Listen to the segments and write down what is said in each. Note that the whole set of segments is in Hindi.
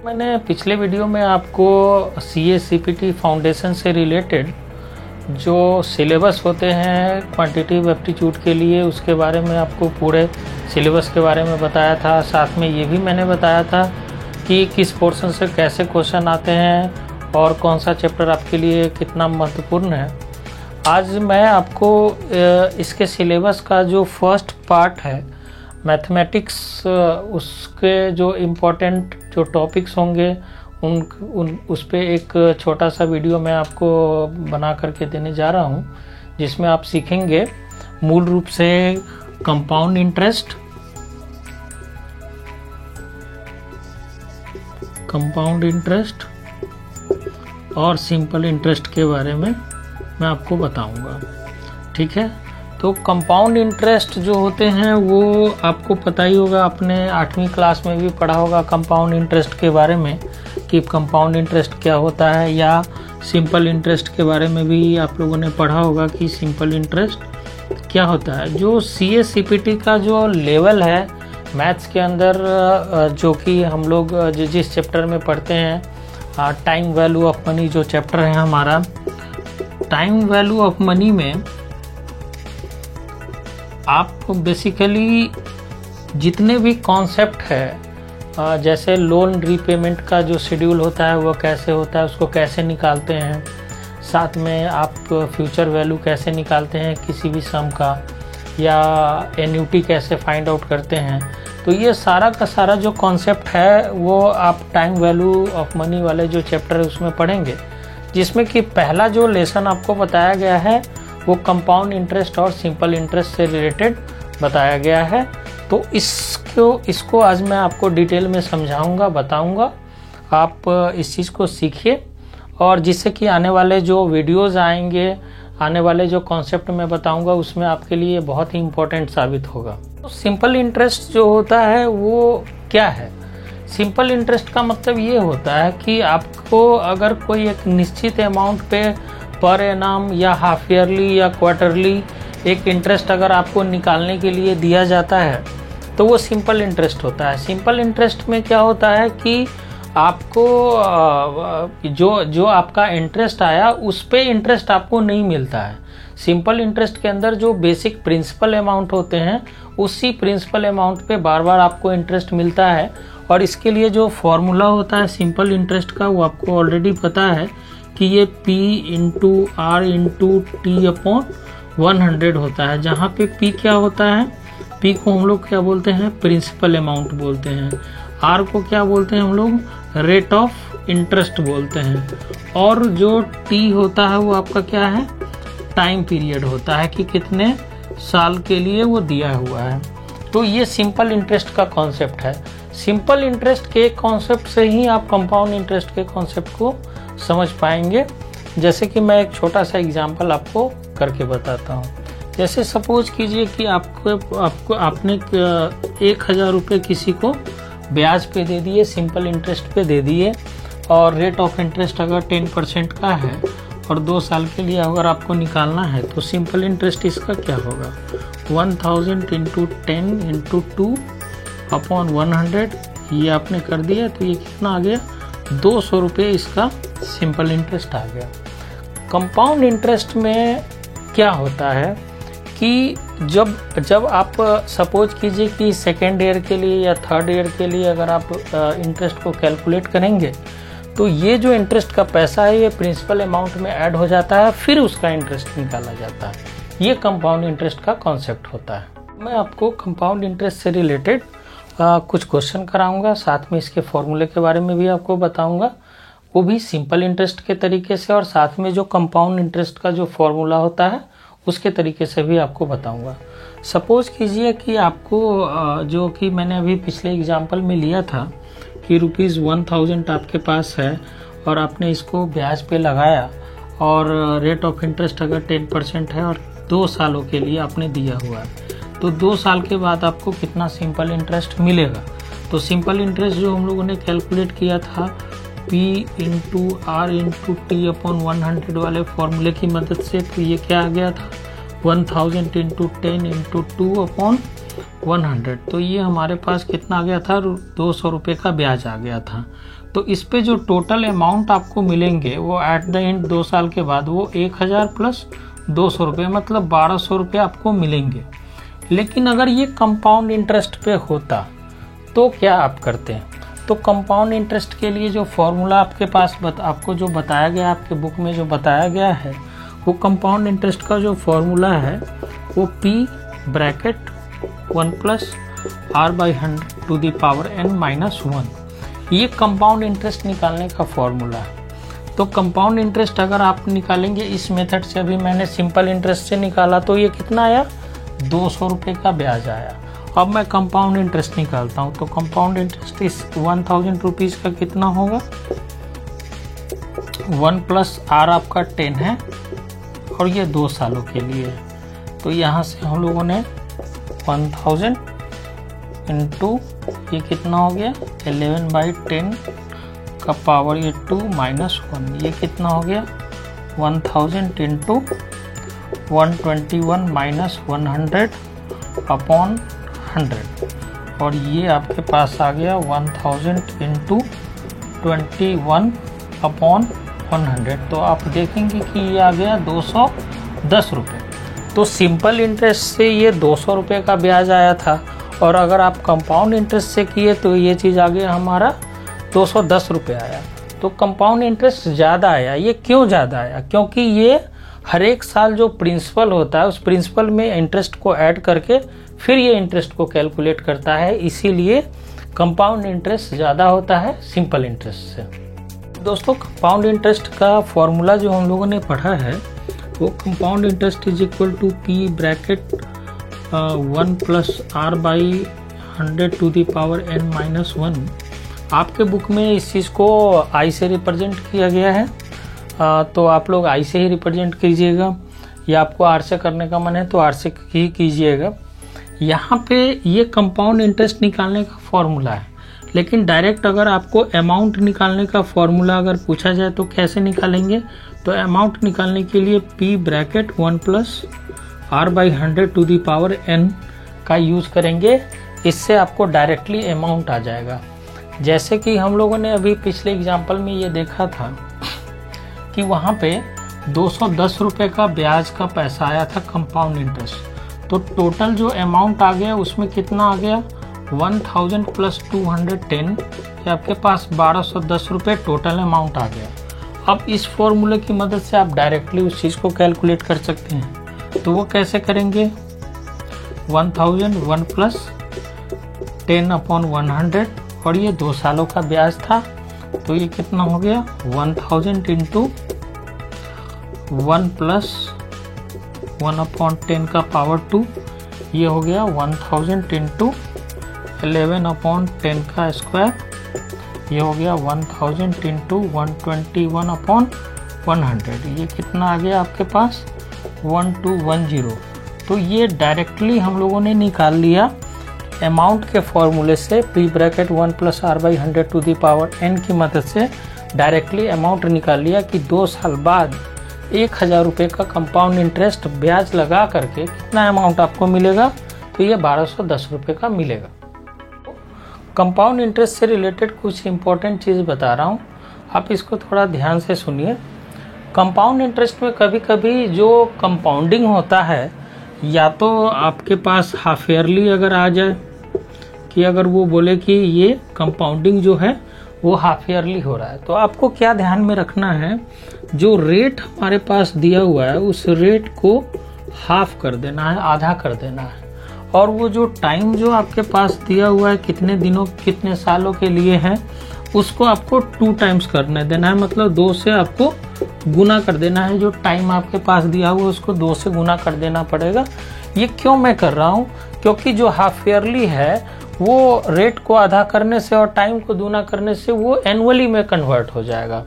मैंने पिछले वीडियो में आपको CA-CPT फाउंडेशन से रिलेटेड जो सिलेबस होते हैं क्वांटिटेटिव एप्टीट्यूड के लिए, उसके बारे में आपको पूरे सिलेबस के बारे में बताया था। साथ में ये भी मैंने बताया था कि किस पोर्शन से कैसे क्वेश्चन आते हैं और कौन सा चैप्टर आपके लिए कितना महत्वपूर्ण है। आज मैं आपको इसके सिलेबस का जो फर्स्ट पार्ट है मैथमेटिक्स, उसके जो इम्पोर्टेंट जो टॉपिक्स होंगे उस पे एक छोटा सा वीडियो मैं आपको बना करके देने जा रहा हूँ, जिसमें आप सीखेंगे मूल रूप से कंपाउंड इंटरेस्ट और सिंपल इंटरेस्ट के बारे में मैं आपको बताऊंगा। ठीक है, तो कंपाउंड इंटरेस्ट जो होते हैं वो आपको पता ही होगा, आपने 8वीं क्लास में भी पढ़ा होगा कंपाउंड इंटरेस्ट के बारे में कि कंपाउंड इंटरेस्ट क्या होता है, या सिंपल इंटरेस्ट के बारे में भी आप लोगों ने पढ़ा होगा कि सिंपल इंटरेस्ट क्या होता है। जो CA-CPT का जो लेवल है मैथ्स के अंदर, जो कि हम लोग जिस चैप्टर में पढ़ते हैं, टाइम वैल्यू ऑफ मनी जो चैप्टर है हमारा, टाइम वैल्यू ऑफ मनी में आप बेसिकली जितने भी कॉन्सेप्ट है, जैसे लोन रीपेमेंट का जो शेड्यूल होता है वो कैसे होता है, उसको कैसे निकालते हैं, साथ में आप फ्यूचर वैल्यू कैसे निकालते हैं किसी भी सम का, या एन्युटी कैसे फाइंड आउट करते हैं, तो ये सारा का सारा जो कॉन्सेप्ट है वो आप टाइम वैल्यू ऑफ मनी वाले जो चैप्टर है उसमें पढ़ेंगे, जिसमें कि पहला जो लेसन आपको बताया गया है वो कंपाउंड इंटरेस्ट और सिंपल इंटरेस्ट से रिलेटेड बताया गया है। तो इसको आज मैं आपको डिटेल में समझाऊंगा, बताऊंगा। आप इस चीज़ को सीखिए, और जिससे कि आने वाले जो वीडियोस आएंगे, आने वाले जो कॉन्सेप्ट मैं बताऊंगा, उसमें आपके लिए बहुत ही इम्पोर्टेंट साबित होगा। तो सिंपल इंटरेस्ट जो होता है वो क्या है? सिंपल इंटरेस्ट का मतलब ये होता है कि आपको अगर कोई एक निश्चित अमाउंट पे पर एनम या हाफ ईयरली या क्वार्टरली एक इंटरेस्ट अगर आपको निकालने के लिए दिया जाता है तो वो सिंपल इंटरेस्ट होता है। सिंपल इंटरेस्ट में क्या होता है कि आपको जो आपका इंटरेस्ट आया उस पे इंटरेस्ट आपको नहीं मिलता है। सिंपल इंटरेस्ट के अंदर जो बेसिक प्रिंसिपल अमाउंट होते हैं उसी प्रिंसिपल अमाउंट पे बार बार आपको इंटरेस्ट मिलता है, और इसके लिए जो फॉर्मूला होता है सिंपल इंटरेस्ट का वो आपको ऑलरेडी पता है कि ये P into R into T upon 100 होता है, जहाँ पे P क्या होता है, P को हम लोग क्या बोलते हैं, प्रिंसिपल अमाउंट बोलते हैं, R को क्या बोलते हैं हम लोग, रेट ऑफ इंटरेस्ट बोलते हैं, और जो T होता है वो आपका क्या है, टाइम पीरियड होता है कि कितने साल के लिए वो दिया हुआ है। तो ये सिंपल इंटरेस्ट का कॉन्सेप्ट है। सिंपल इंटरेस्ट के कॉन्सेप्ट से ही आप कंपाउंड इंटरेस्ट के कॉन्सेप्ट को समझ पाएंगे। जैसे कि मैं एक छोटा सा एग्जांपल आपको करके बताता हूँ। जैसे सपोज कीजिए कि आपने 1000 रुपये किसी को ब्याज पे दे दिए, सिंपल इंटरेस्ट पे दे दिए, और रेट ऑफ इंटरेस्ट अगर 10% का है और 2 साल के लिए अगर आपको निकालना है तो सिंपल इंटरेस्ट इसका क्या होगा, 1000 इंटू 10 इंटू 2 अपॉन 100, ये आपने कर दिया तो ये कितना आ गया, 200 रुपये इसका सिंपल इंटरेस्ट आ गया। कंपाउंड इंटरेस्ट में क्या होता है कि जब आप सपोज कीजिए कि सेकेंड ईयर के लिए या थर्ड ईयर के लिए अगर आप इंटरेस्ट को कैलकुलेट करेंगे तो ये जो इंटरेस्ट का पैसा है ये प्रिंसिपल अमाउंट में ऐड हो जाता है, फिर उसका इंटरेस्ट निकाला जाता है। ये कंपाउंड इंटरेस्ट का कॉन्सेप्ट होता है। मैं आपको कंपाउंड इंटरेस्ट से रिलेटेड कुछ क्वेश्चन कराऊंगा, साथ में इसके फॉर्मूले के बारे में भी आपको बताऊंगा, वो भी सिंपल इंटरेस्ट के तरीके से, और साथ में जो कंपाउंड इंटरेस्ट का जो फॉर्मूला होता है उसके तरीके से भी आपको बताऊंगा। सपोज कीजिए कि आपको जो कि मैंने अभी पिछले एग्जांपल में लिया था कि ₹1000 आपके पास है और आपने इसको ब्याज पे लगाया, और रेट ऑफ इंटरेस्ट अगर 10% है और 2 सालों के लिए आपने दिया हुआ है, तो 2 साल के बाद आपको कितना सिंपल इंटरेस्ट मिलेगा। तो सिंपल इंटरेस्ट जो हम लोगों ने कैलकुलेट किया था P into R into T upon 100 वाले फॉर्मूले की मदद से, तो ये क्या आ गया था, 1000 इंटू 10 इंटू 2 अपॉन 100। तो ये हमारे पास कितना आ गया था, 200 रुपये का ब्याज आ गया था। तो इस पे जो टोटल अमाउंट आपको मिलेंगे वो एट द एंड 2 साल के बाद वो 1000 प्लस 200 रुपये, मतलब 1200 रुपये आपको मिलेंगे। लेकिन अगर ये कंपाउंड इंटरेस्ट पे होता तो क्या आप करते हैं? तो कंपाउंड इंटरेस्ट के लिए जो फॉर्मूला आपके पास आपको जो बताया गया, आपके बुक में जो बताया गया है, वो कंपाउंड इंटरेस्ट का जो फॉर्मूला है वो P bracket 1 plus R/100 to the power n-1, ये कंपाउंड इंटरेस्ट निकालने का फॉर्मूला है। तो कंपाउंड इंटरेस्ट अगर आप निकालेंगे इस मेथड से, अभी मैंने सिंपल इंटरेस्ट से निकाला तो ये कितना आया, 200 रुपये का ब्याज आया। अब मैं कंपाउंड इंटरेस्ट निकालता हूँ, तो कंपाउंड इंटरेस्ट इस 1000 रुपीज़ का कितना होगा, 1 प्लस R आपका 10 है और ये 2 सालों के लिए है। तो यहाँ से हम लोगों ने 1000 इंटू ये कितना हो गया 11/10 का पावर ये 2 माइनस 1, ये कितना हो गया 1000 इंटू 121 माइनस 100 अपॉन 100, और ये आपके पास आ गया 1000 इंटू 21 अपॉन 100। तो आप देखेंगे कि ये आ गया 210 रुपये। तो सिंपल इंटरेस्ट से ये 200 रुपये का ब्याज आया था, और अगर आप कंपाउंड इंटरेस्ट से किए तो ये चीज़ आ गया हमारा 210 रुपये आया। तो कंपाउंड इंटरेस्ट ज़्यादा आया। ये क्यों ज़्यादा आया? क्योंकि ये हर एक साल जो प्रिंसिपल होता है उस प्रिंसिपल में इंटरेस्ट को ऐड करके फिर ये इंटरेस्ट को कैलकुलेट करता है, इसीलिए कंपाउंड इंटरेस्ट ज़्यादा होता है सिंपल इंटरेस्ट से। दोस्तों, कंपाउंड इंटरेस्ट का फॉर्मूला जो हम लोगों ने पढ़ा है वो compound interest is equal to P bracket 1 plus R/100 to the power n-1। आपके बुक में इस चीज़ को I से रिप्रेजेंट किया गया है, तो आप लोग I से ही रिप्रेजेंट कीजिएगा, या आपको R से करने का मन है तो R से ही कीजिएगा। यहाँ पे ये कंपाउंड इंटरेस्ट निकालने का फॉर्मूला है, लेकिन डायरेक्ट अगर आपको अमाउंट निकालने का फॉर्मूला अगर पूछा जाए तो कैसे निकालेंगे? तो अमाउंट निकालने के लिए P bracket 1 plus R/100 to the power n का यूज़ करेंगे, इससे आपको डायरेक्टली अमाउंट आ जाएगा। जैसे कि हम लोगों ने अभी पिछले एग्जाम्पल में ये देखा था कि वहाँ पे 210 रुपये का ब्याज का पैसा आया था कंपाउंड इंटरेस्ट, तो टोटल जो अमाउंट आ गया उसमें कितना आ गया 1000 प्लस 210, कि आपके पास 1210 रुपये टोटल अमाउंट आ गया। अब इस फॉर्मूले की मदद से आप डायरेक्टली उस चीज़ को कैलकुलेट कर सकते हैं। तो वो कैसे करेंगे, 1000 1 प्लस 10 अपॉन 100, और ये 2 सालों का ब्याज था, तो ये कितना हो गया 1000 इंटू 1 प्लस 1 अपॉन 10 का पावर 2, ये हो गया 1000 इंटू 11 अपॉन 10 का स्क्वायर, ये हो गया 1000 इंटू 121 अपॉन 100, ये कितना आ गया आपके पास 1210। तो ये डायरेक्टली हम लोगों ने निकाल लिया अमाउंट के फॉर्मूले से, P bracket 1 plus R/100 to the power n की मदद से डायरेक्टली अमाउंट निकाल लिया कि 2 साल बाद 1000 रुपये का कंपाउंड इंटरेस्ट ब्याज लगा करके कितना अमाउंट आपको मिलेगा, तो ये 1210 रुपये का मिलेगा। कंपाउंड इंटरेस्ट से रिलेटेड कुछ इंपॉर्टेंट चीज़ बता रहा हूँ, आप इसको थोड़ा ध्यान से सुनिए। कंपाउंड इंटरेस्ट में कभी कभी जो कंपाउंडिंग होता है, या तो आपके पास हाफ ईयरली अगर आ जाए कि अगर वो बोले कि ये कंपाउंडिंग जो है वो हाफ ईयरली हो रहा है, तो आपको क्या ध्यान में रखना है, जो रेट हमारे पास दिया हुआ है उस रेट को हाफ कर देना है, आधा कर देना है, और वो जो टाइम जो आपके पास दिया हुआ है कितने दिनों कितने सालों के लिए है उसको आपको 2 टाइम्स करने देना है, मतलब 2 से आपको गुना कर देना है। जो टाइम आपके पास दिया हुआ है उसको 2 से गुना कर देना पड़ेगा। ये क्यों मैं कर रहा हूँ, क्योंकि जो हाफ ईयरली है वो रेट को आधा करने से और टाइम को दूना करने से वो एनुअली में कन्वर्ट हो जाएगा।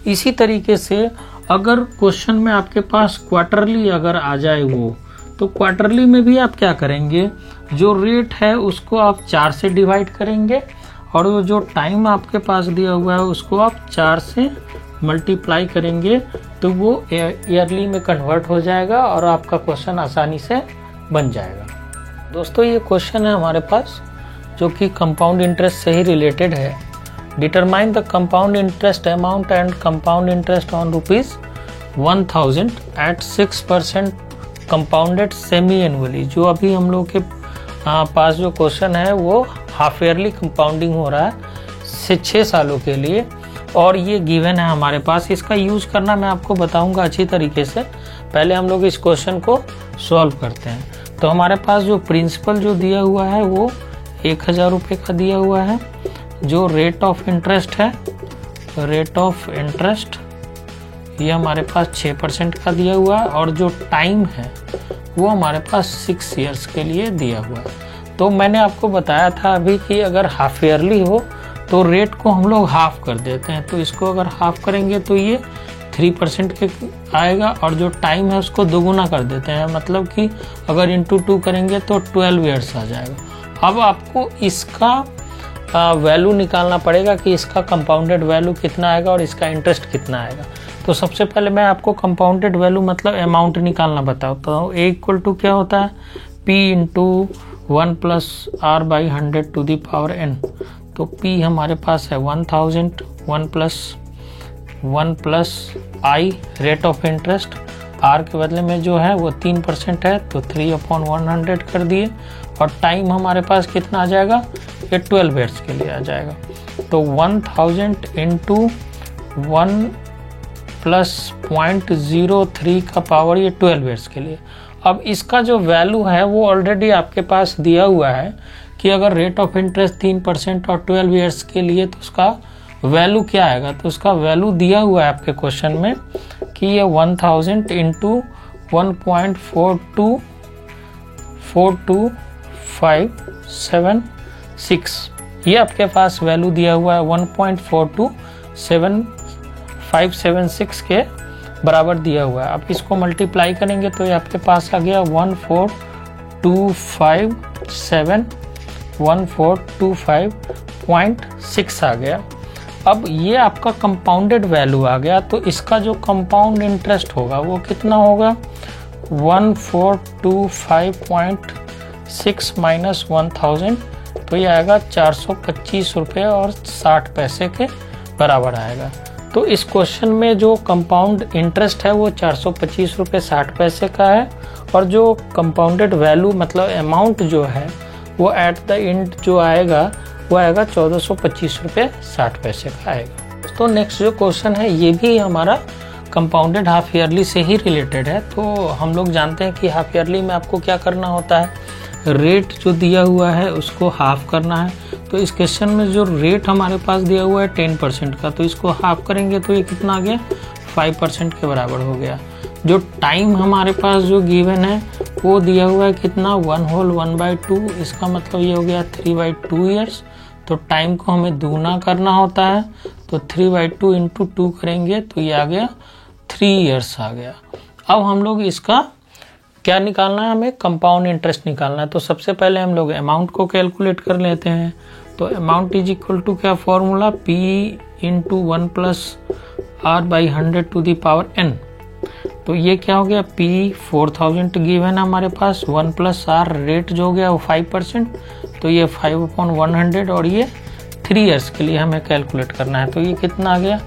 इसी तरीके से अगर क्वेश्चन में आपके पास क्वार्टरली अगर आ जाए वो, तो क्वार्टरली में भी आप क्या करेंगे, जो रेट है उसको आप 4 से डिवाइड करेंगे, और वो जो टाइम आपके पास दिया हुआ है उसको आप 4 से मल्टीप्लाई करेंगे, तो वो ईयरली में कन्वर्ट हो जाएगा और आपका क्वेश्चन आसानी से बन जाएगा। दोस्तों, ये क्वेश्चन है हमारे पास जो कि कंपाउंड इंटरेस्ट से ही रिलेटेड है। Determine the compound interest amount and compound interest on ₹1000 at 6% compounded semi annually. जो अभी हम लोग के पास जो क्वेश्चन है वो हाफ ईयरली कंपाउंडिंग हो रहा है 6 सालों के लिए, और ये गिवन है हमारे पास। इसका यूज करना मैं आपको बताऊंगा अच्छी तरीके से। पहले हम लोग इस क्वेश्चन को सॉल्व करते हैं। तो हमारे पास जो प्रिंसिपल जो दिया हुआ है वो 1000 रुपये का दिया हुआ है। जो रेट ऑफ इंटरेस्ट है, रेट ऑफ इंटरेस्ट ये हमारे पास 6% का दिया हुआ है, और जो टाइम है वो हमारे पास 6 इयर्स के लिए दिया हुआ है। तो मैंने आपको बताया था अभी कि अगर हाफ ईयरली हो तो रेट को हम लोग हाफ कर देते हैं। तो इसको अगर हाफ करेंगे तो ये 3% के आएगा, और जो टाइम है उसको दोगुना कर देते हैं, मतलब कि अगर इंटू 2 करेंगे तो 12 ईयर्स आ जाएगा। अब आपको इसका वैल्यू निकालना पड़ेगा कि इसका कंपाउंडेड वैल्यू कितना आएगा और इसका इंटरेस्ट कितना आएगा। तो सबसे पहले मैं आपको कंपाउंडेड वैल्यू मतलब अमाउंट निकालना बताता हूँ। A इक्वल टू क्या होता है, P into 1 plus R by 100 to the power n। तो P हमारे पास है 1000, 1 plus I rate of interest, R के बदले में जो है वो 3% है तो 3/100 कर दिए, और टाइम हमारे पास कितना आ जाएगा, ये 12 ईयर्स के लिए आ जाएगा। तो 1000 इंटू 1 प्लस 0.03 का पावर ये 12 ईयर्स के लिए। अब इसका जो वैल्यू है वो ऑलरेडी आपके पास दिया हुआ है कि अगर रेट ऑफ इंटरेस्ट 3% और 12 ईयर्स के लिए तो उसका वैल्यू क्या आएगा। तो उसका वैल्यू दिया हुआ है आपके क्वेश्चन में कि ये 1000 इंटू 1.42576, ये आपके पास वैल्यू दिया हुआ है 1.42756 के बराबर दिया हुआ है। अब इसको मल्टीप्लाई करेंगे तो ये आपके पास आ गया 14225 आ गया। अब ये आपका कंपाउंडेड वैल्यू आ गया, तो इसका जो कंपाउंड इंटरेस्ट होगा वो कितना होगा, 1425.6 माइनस 1000, तो ये आएगा 425 रुपये और 60 पैसे के बराबर आएगा। तो इस क्वेश्चन में जो कंपाउंड इंटरेस्ट है वो 425 रुपये 60 पैसे का है, और जो कंपाउंडेड वैल्यू मतलब अमाउंट जो है वो एट द एंड जो आएगा वो आएगा 1425 रुपये 60 पैसे का आएगा। तो नेक्स्ट जो क्वेश्चन है ये भी हमारा कंपाउंडेड हाफ ईयरली से ही रिलेटेड है। तो हम लोग जानते हैं कि हाफ ईयरली में आपको क्या करना होता है, रेट जो दिया हुआ है उसको हाफ करना है। तो इस क्वेश्चन में जो रेट हमारे पास दिया हुआ है 10% का, तो इसको हाफ करेंगे तो ये कितना आ गया, 5% के बराबर हो गया। जो टाइम हमारे पास जो गिवन है वो दिया हुआ है कितना, 1/2, इसका मतलब ये हो गया 3/2 ईयर्स। तो टाइम को हमें दुगना करना होता है, तो 3/2 इंटू 2 करेंगे तो ये आ गया 3 ईयर्स आ गया। अब हम लोग इसका क्या निकालना है, हमें कंपाउंड इंटरेस्ट निकालना है। तो सबसे पहले हम लोग अमाउंट को कैलकुलेट कर लेते हैं। तो अमाउंट इज इक्वल टू क्या formula, P into 1 plus R by 100 to the power n। तो ये क्या हो गया, P 4000 गिवन है हमारे पास, 1 प्लस R रेट जो हो गया वो 5%, तो ये 5/100, और ये 3 ईयर्स के लिए हमें कैलकुलेट करना है। तो ये कितना आ गया,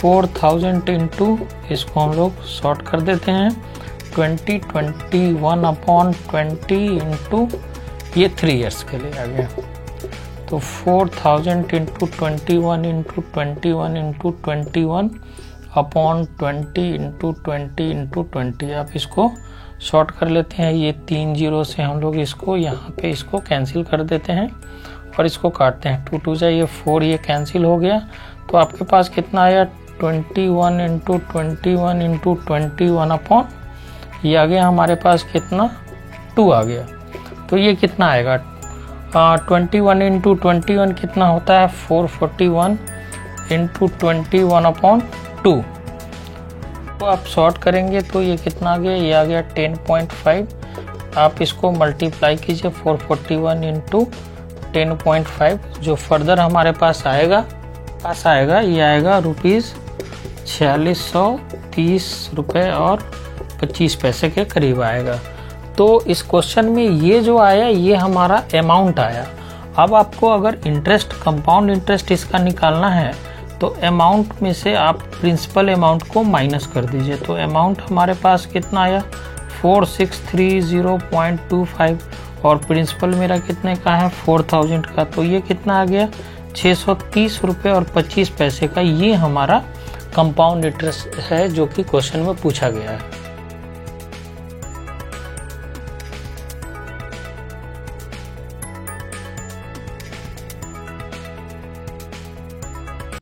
4000 इंटू, इसको हम लोग शॉर्ट कर देते हैं 21/20 इंटू ये 3 ईयर्स के लिए आ गया। तो 4000 into 21 into 21 into 21/20 into 20 into 20। आप इसको शॉर्ट कर लेते हैं, ये 3 जीरो से हम लोग इसको यहाँ पे इसको कैंसिल कर देते हैं और इसको काटते हैं, 2 2 ये 4, ये कैंसिल हो गया। तो आपके पास कितना आया, 21 इंटू 21 इंटू 21 ये आ गया हमारे पास कितना, 2 आ गया। तो ये कितना आएगा, 21 इंटू 21 कितना होता है, 441 इंटू 21/2। तो आप शॉर्ट करेंगे तो ये कितना आ गया, ये आ गया 10.5। आप इसको मल्टीप्लाई कीजिए 441 इंटू 10.5, जो फर्दर हमारे पास आएगा ये आएगा ₹4630 रुपये और 25 पैसे के करीब आएगा। तो इस क्वेश्चन में ये जो आया ये हमारा अमाउंट आया, अब आपको अगर इंटरेस्ट, कंपाउंड इंटरेस्ट इसका निकालना है तो अमाउंट में से आप प्रिंसिपल अमाउंट को माइनस कर दीजिए। तो अमाउंट हमारे पास कितना आया 4630.25 और प्रिंसिपल मेरा कितने का है 4000 का। तो ये कितना आ गया 630 रुपये और 25 पैसे का। ये हमारा कंपाउंड इंटरेस्ट है जो कि क्वेश्चन में पूछा गया है।